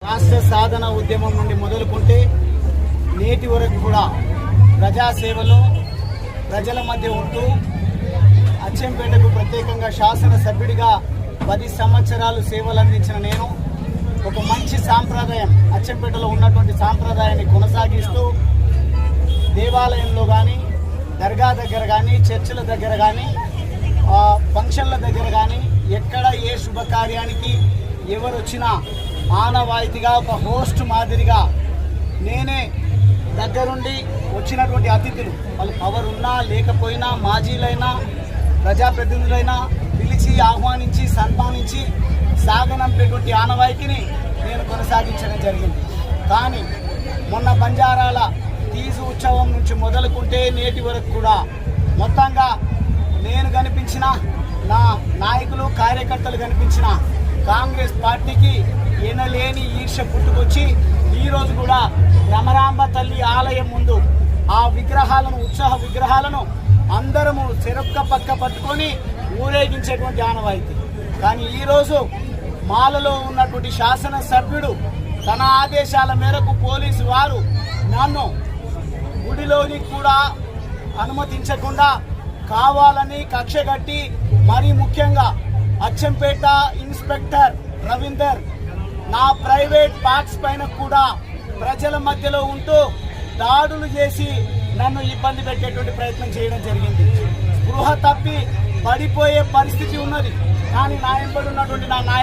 రాష్ట్ర సాధన ఉద్యమం నుండి మొదలుకుంటే నేటి వరకు కూడా ప్రజాసేవలో ప్రజల మధ్య ఉంటూ అచ్చంపేటకు ప్రత్యేకంగా శాసనసభ్యుడిగా 10 సంవత్సరాలు సేవలు అందించిన నేను ఒక మంచి సాంప్రదాయం అచ్చంపేటలో ఉన్నటువంటి సాంప్రదాయాన్ని కొనసాగిస్తూ దేవాలయంలో కానీ దర్గా దగ్గర కానీ చర్చిల దగ్గర కానీ ఫంక్షన్ల దగ్గర కానీ ఎక్కడ ఏ శుభకార్యానికి ఎవరు వచ్చినా ఆనవాయితీగా ఒక హోస్ట్ మాదిరిగా నేనే దగ్గరుండి వచ్చినటువంటి అతిథులు వాళ్ళు పవర్ ఉన్నా లేకపోయినా మాజీలైనా ప్రజాప్రతినిధులైనా పిలిచి ఆహ్వానించి సన్మానించి సాగనంపేటువంటి ఆనవాయితీని నేను కొనసాగించడం జరిగింది. కానీ మొన్న బంజారాల తీజు ఉత్సవం నుంచి మొదలుకుంటే నేటి వరకు కూడా మొత్తంగా నేను కనిపించిన నా నాయకులు కార్యకర్తలు కనిపించిన కాంగ్రెస్ పార్టీకి ఎనలేని ఈర్ష పుట్టుకొచ్చి ఈరోజు కూడా రమరాంబ తల్లి ఆలయం ముందు ఆ విగ్రహాలను ఉత్సాహ విగ్రహాలను అందరము చెరొక్క పక్క పట్టుకొని ఊరేగించేటువంటి ఆనవాయితీ. కానీ ఈరోజు మాలలో ఉన్నటువంటి శాసనసభ్యుడు తన ఆదేశాల మేరకు పోలీసు వారు నన్ను గుడిలోని కూడా అనుమతించకుండా కావాలని కక్షగట్టి మరీ ముఖ్యంగా అచ్చంపేట ఇన్స్పెక్టర్ రవీందర్ నా ప్రైవేట్ పార్ట్స్ పైన కూడా ప్రజల మధ్యలో ఉంటూ దాడులు చేసి నన్ను ఇబ్బంది పెట్టేటువంటి ప్రయత్నం చేయడం జరిగింది. స్పృహ తప్పి పడిపోయే పరిస్థితి ఉన్నది. కానీ నా వెంబడి ఉన్నటువంటి నా నాయకులు